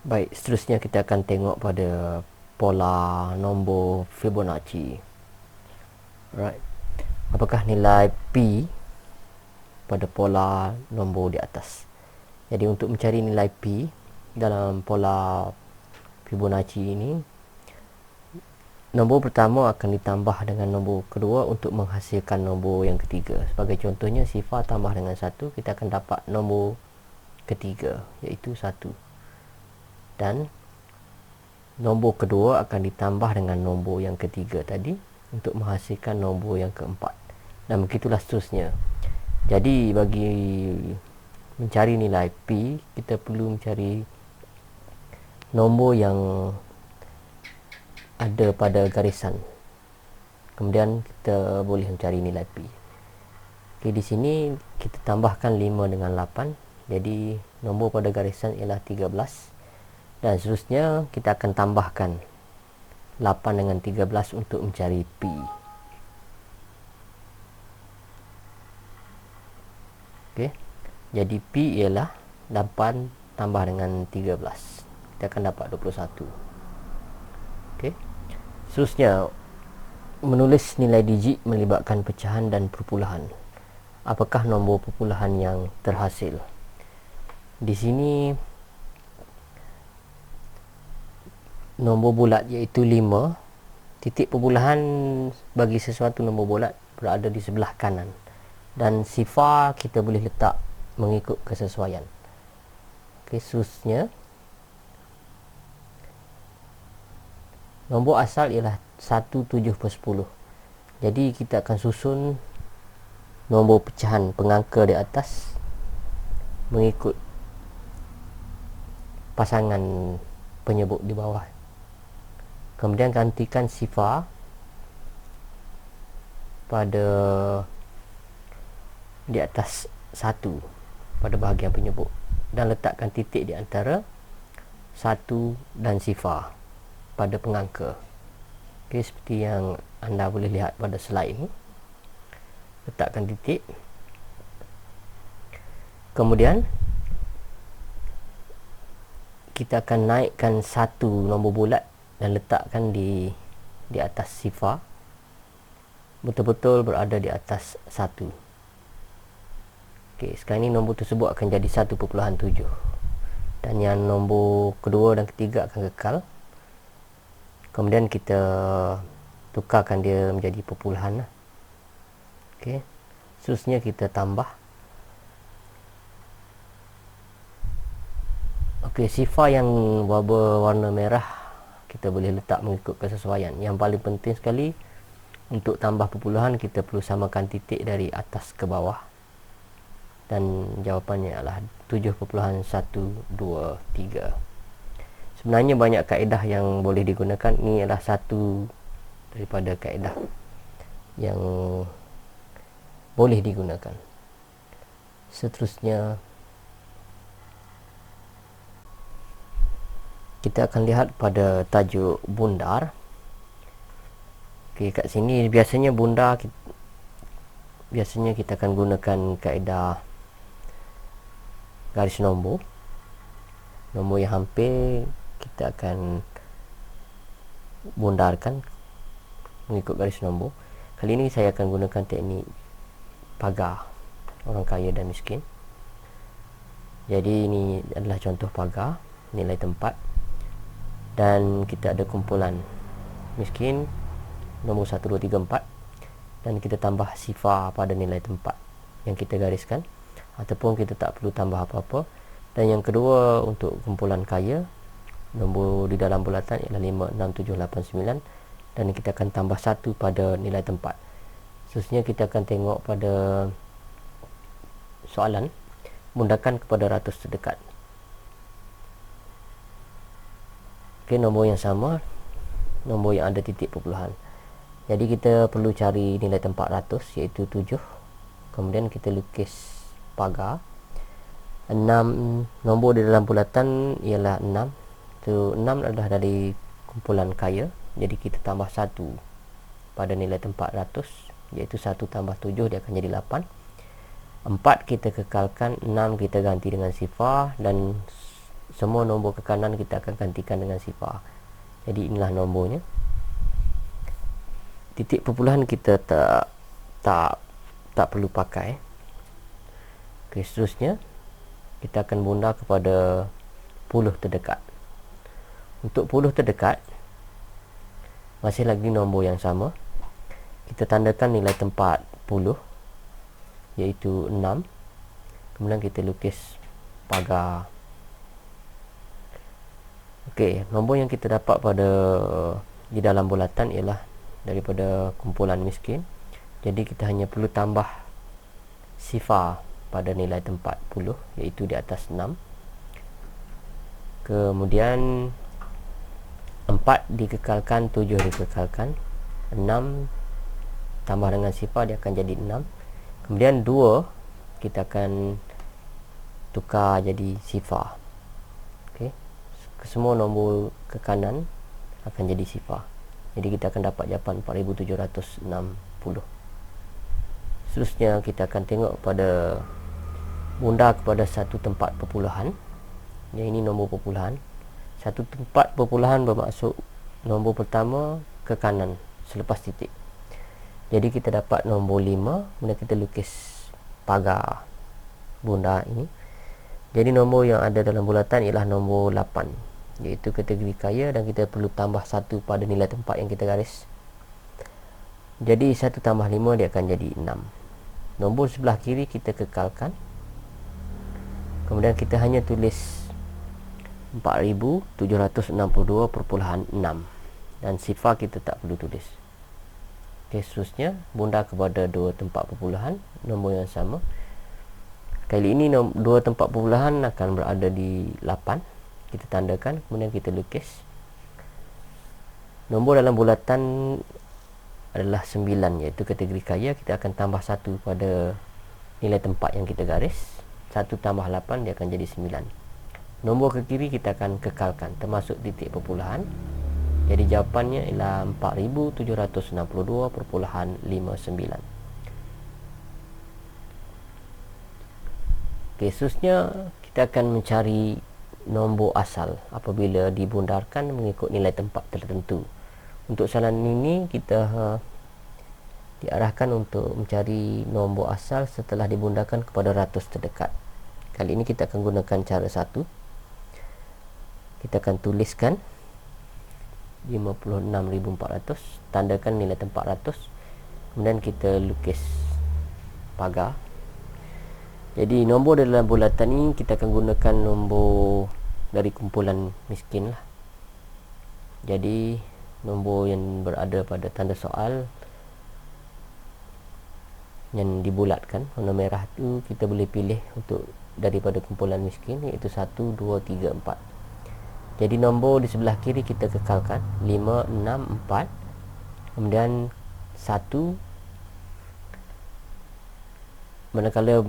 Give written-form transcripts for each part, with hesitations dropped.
Baik, seterusnya kita akan tengok pada pola nombor Fibonacci. Alright. Apakah nilai P pada pola nombor di atas? Jadi untuk mencari nilai P dalam pola Fibonacci ini, nombor pertama akan ditambah dengan nombor kedua untuk menghasilkan nombor yang ketiga. Sebagai contohnya, sifar tambah dengan 1, kita akan dapat nombor ketiga, iaitu 1. Dan nombor kedua akan ditambah dengan nombor yang ketiga tadi untuk menghasilkan nombor yang keempat. Dan begitulah seterusnya. Jadi bagi mencari nilai P, kita perlu mencari nombor yang ada pada garisan. Kemudian kita boleh mencari nilai P. Okey, di sini kita tambahkan 5 dengan 8. Jadi nombor pada garisan ialah 13. Dan seterusnya kita akan tambahkan 8 dengan 13 untuk mencari P. Okey. Jadi P ialah 8 tambah dengan 13. Kita akan dapat 21. Okey. Seterusnya, menulis nilai digit melibatkan pecahan dan perpuluhan. Apakah nombor perpuluhan yang terhasil? Di sini nombor bulat iaitu 5. Titik perpuluhan bagi sesuatu nombor bulat berada di sebelah kanan. Dan sifar kita boleh letak mengikut kesesuaian. Okey, seterusnya nombor asal ialah 1/7/10. Jadi kita akan susun nombor pecahan pengangka di atas mengikut pasangan penyebut di bawah. Kemudian gantikan sifar pada di atas 1 pada bahagian penyebut dan letakkan titik di antara 1 dan sifar pada pengangka. Okey, seperti yang anda boleh lihat pada slide ini. Letakkan titik. Kemudian kita akan naikkan 1 nombor bulat dan letakkan di atas sifar. Betul-betul berada di atas 1. Okey, sekarang ini nombor tersebut akan jadi 1/7. Dan yang nombor kedua dan ketiga akan kekal. Kemudian kita tukarkan dia menjadi perpuluhan. Okey. Seterusnya kita tambah. Okey, sifar yang berwarna merah kita boleh letak mengikut kesesuaian. Yang paling penting sekali untuk tambah perpuluhan, kita perlu samakan titik dari atas ke bawah. Dan jawapannya adalah 7.123. Sebenarnya banyak kaedah yang boleh digunakan. Ini adalah satu daripada kaedah yang boleh digunakan. Seterusnya kita akan lihat pada tajuk bundar. Okey, kat sini biasanya bundar biasanya kita akan gunakan kaedah garis nombor. Nombor yang hampir kita akan bundarkan mengikut garis nombor. Kali ini saya akan gunakan teknik pagar orang kaya dan miskin. Jadi ini adalah contoh pagar nilai tempat, dan kita ada kumpulan miskin nombor 1, 2, 3, 4, dan kita tambah sifar pada nilai tempat yang kita gariskan, ataupun kita tak perlu tambah apa-apa. Dan yang kedua, untuk kumpulan kaya, nombor di dalam bulatan ialah 5, 6, 7, 8, 9, dan kita akan tambah 1 pada nilai tempat. Seterusnya kita akan tengok pada soalan, mundahkan kepada ratus terdekat. Okey, nombor yang sama, nombor yang ada titik perpuluhan. Jadi kita perlu cari nilai tempat ratus, iaitu 7. Kemudian kita lukis pagar. 6, nombor di dalam bulatan ialah 6. So 6 adalah dari kumpulan kaya. Jadi kita tambah 1 pada nilai tempat ratus, iaitu 1 tambah 7 dia akan jadi 8. 4 kita kekalkan, 6 kita ganti dengan sifar, dan semua nombor ke kanan kita akan gantikan dengan sifar. Jadi inilah nombornya. Titik perpuluhan kita tak perlu pakai. Okey, seterusnya kita akan bunda kepada puluh terdekat. Untuk puluh terdekat masih lagi nombor yang sama. Kita tandakan nilai tempat puluh, iaitu 6. Kemudian kita lukis pagar. Okey, nombor yang kita dapat di dalam bulatan ialah daripada kumpulan miskin. Jadi kita hanya perlu tambah sifar pada nilai tempat puluh, iaitu di atas 6. Kemudian 4 dikekalkan, 7 dikekalkan, 6 tambah dengan sifar dia akan jadi 6. Kemudian 2 kita akan tukar jadi sifar. Okey, semua nombor ke kanan akan jadi sifar. Jadi kita akan dapat jawapan 4760. Seterusnya kita akan tengok pada bunda kepada satu tempat perpuluhan. Yang ini nombor perpuluhan. Satu tempat perpuluhan bermaksud nombor pertama ke kanan selepas titik. Jadi kita dapat nombor 5, kemudian kita lukis pagar bunda ini. Jadi nombor yang ada dalam bulatan ialah nombor 8, iaitu kategori kaya, dan kita perlu tambah 1 pada nilai tempat yang kita garis. Jadi 1 tambah 5 dia akan jadi 6. Nombor sebelah kiri kita kekalkan. Kemudian kita hanya tulis 4762.6 dan sifar kita tak perlu tulis. Okey, seterusnya bunda kepada 2 tempat perpuluhan, nombor yang sama. Kali ini 2 tempat perpuluhan akan berada di 8. Kita tandakan, kemudian kita lukis. Nombor dalam bulatan adalah 9, iaitu kategori kaya. Kita akan tambah 1 pada nilai tempat yang kita garis. 1 tambah 8 dia akan jadi 9. Nombor ke kiri kita akan kekalkan, termasuk titik perpuluhan. Jadi jawapannya ialah 4762.59. Okey, seterusnya kita akan mencari nombor asal apabila dibundarkan mengikut nilai tempat tertentu. Untuk soalan ini kita diarahkan untuk mencari nombor asal setelah dibundarkan kepada ratus terdekat. Kali ini kita akan gunakan cara 1. Kita akan tuliskan 56,400, tandakan nilai tempat ratus, kemudian kita lukis pagar. Jadi nombor dalam bulatan ini kita akan gunakan nombor dari kumpulan miskin lah. Jadi nombor yang berada pada tanda soal yang dibulatkan, warna merah tu kita boleh pilih untuk daripada kumpulan miskin, iaitu 1, 2, 3, 4. Jadi nombor di sebelah kiri kita kekalkan 5, 6, 4. Kemudian 1. Manakala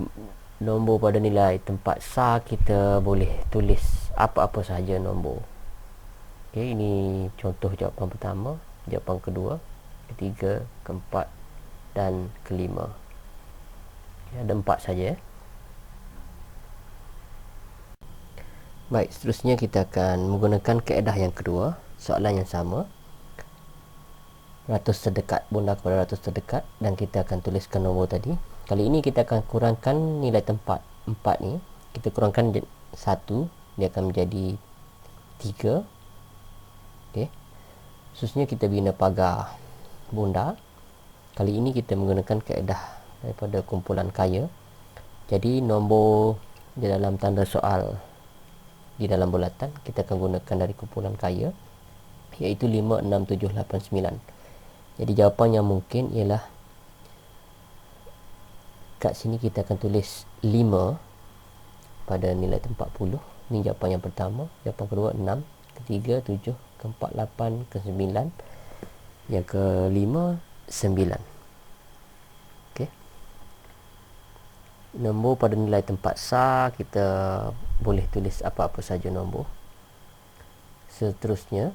nombor pada nilai tempat sar, kita boleh tulis apa-apa sahaja nombor. Okey, ini contoh jawapan pertama, jawapan kedua, ketiga, keempat dan kelima. Ada 4 saja. Baik, seterusnya kita akan menggunakan kaedah yang kedua, soalan yang sama. Ratus terdekat, bunda kepada ratus terdekat, dan kita akan tuliskan nombor tadi. Kali ini kita akan kurangkan nilai tempat 4 ni. Kita kurangkan 1, dia akan menjadi 3. Okey. Seterusnya kita bina pagar bunda. Kali ini kita menggunakan kaedah daripada kumpulan kaya. Jadi nombor di dalam tanda soal di dalam bulatan kita akan gunakan dari kumpulan kaya, iaitu 5, 6, 7, 8, 9. Jadi jawapan yang mungkin ialah kat sini kita akan tulis 5 pada nilai tempat 40. Ini jawapan yang pertama. Jawapan kedua 6, ketiga 7, keempat 8, ke-9, yang kelima 9. Okey. Nombor pada nilai tempat sar kita boleh tulis apa-apa saja nombor. Seterusnya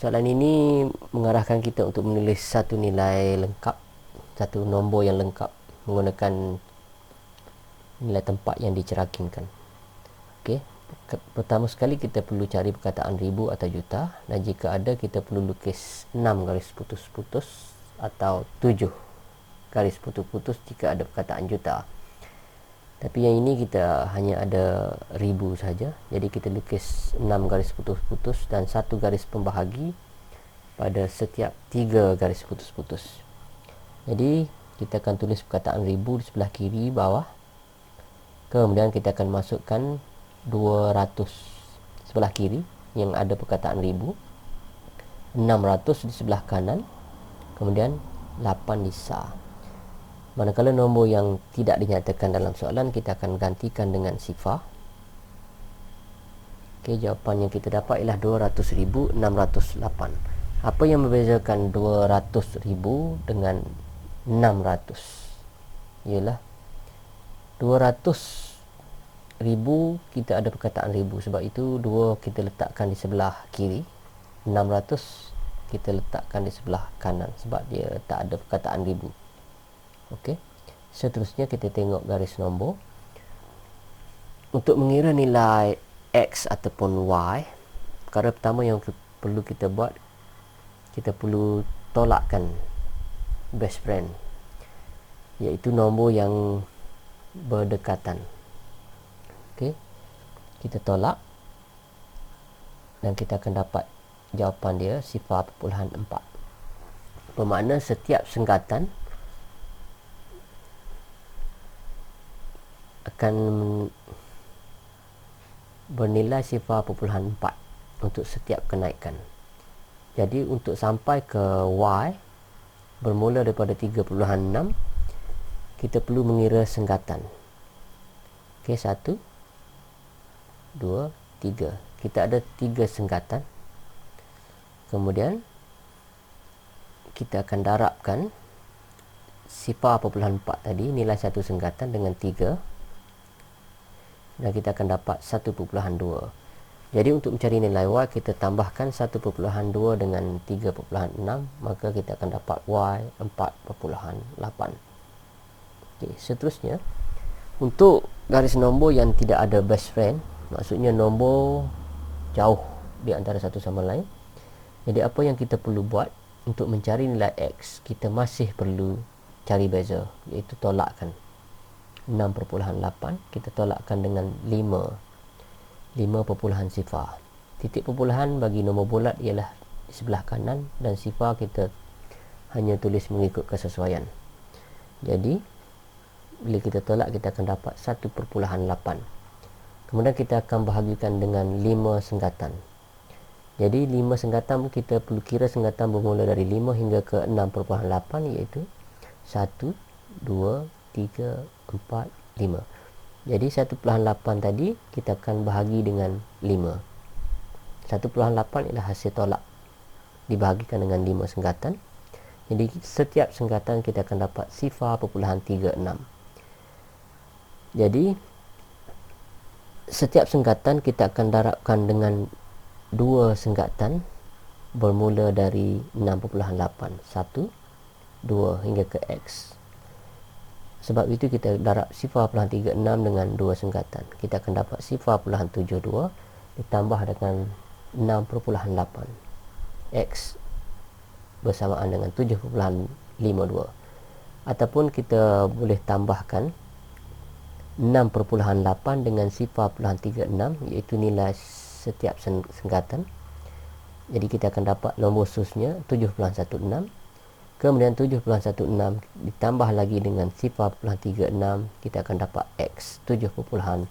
soalan ini mengarahkan kita untuk menulis satu nilai lengkap, satu nombor yang lengkap menggunakan nilai tempat yang dicerakinkan. Okey, Pertama sekali kita perlu cari perkataan ribu atau juta, dan jika ada kita perlu lukis 6 garis putus-putus atau 7 garis putus-putus jika ada perkataan juta. Tapi yang ini kita hanya ada ribu saja, jadi kita lukis 6 garis putus-putus dan 1 garis pembahagi pada setiap 3 garis putus-putus. Jadi kita akan tulis perkataan ribu di sebelah kiri bawah, kemudian kita akan masukkan 200 sebelah kiri yang ada perkataan ribu, 600 di sebelah kanan, kemudian 8 di sa. Manakala nombor yang tidak dinyatakan dalam soalan, kita akan gantikan dengan sifar. Okey, jawapan yang kita dapat ialah 200,608. Apa yang membezakan 200,000 dengan 600? Ialah 200,000 kita ada perkataan ribu, sebab itu 2 kita letakkan di sebelah kiri, 600 kita letakkan di sebelah kanan sebab dia tak ada perkataan ribu. Okey, seterusnya kita tengok garis nombor. Untuk mengira nilai X ataupun Y, perkara pertama yang perlu kita buat, kita perlu tolakkan best friend, iaitu nombor yang berdekatan. Okey, kita tolak dan kita akan dapat jawapan dia 0.4. Bermakna setiap senggatan akan bernilai 0.4 untuk setiap kenaikan. Jadi untuk sampai ke Y bermula daripada 3.6, kita perlu mengira senggatan. Okey, 1, 2, 3. Kita ada 3 senggatan. Kemudian kita akan darabkan 0.4 tadi, nilai satu senggatan dengan 3, dan kita akan dapat 1.2. Jadi untuk mencari nilai Y, kita tambahkan 1.2 dengan 3.6, maka kita akan dapat Y 4.8. Okey, seterusnya untuk garis nombor yang tidak ada best friend, maksudnya nombor jauh di antara satu sama lain. Jadi apa yang kita perlu buat untuk mencari nilai X, kita masih perlu cari beza, iaitu tolakkan 6.8, kita tolakkan dengan 5.0. Titik perpuluhan bagi nombor bulat ialah di sebelah kanan, dan sifar kita hanya tulis mengikut kesesuaian. Jadi bila kita tolak, kita akan dapat 1.8. Kemudian kita akan bahagikan dengan 5 senggatan. Jadi 5 senggatan kita perlu kira senggatan bermula dari 5 hingga ke 6.8, iaitu 1, 2, 3, 4, 5. Jadi 1.8 tadi kita akan bahagi dengan 5. 1.8 ialah hasil tolak dibahagikan dengan 5 senggatan. Jadi setiap senggatan kita akan dapat 0.36. Jadi setiap senggatan kita akan darabkan dengan 2 senggatan bermula dari 6.8, 1, 2 hingga ke X. Sebab itu kita darab 0.36 dengan 2 senggatan. Kita akan dapat 0.72 ditambah dengan 6.8. X bersamaan dengan 7.52. Ataupun kita boleh tambahkan 6.8 dengan 0.36, iaitu nilai setiap senggatan. Jadi kita akan dapat nombor susnya 7.16. Kemudian 7.16 ditambah lagi dengan 0.36, kita akan dapat X 7.52.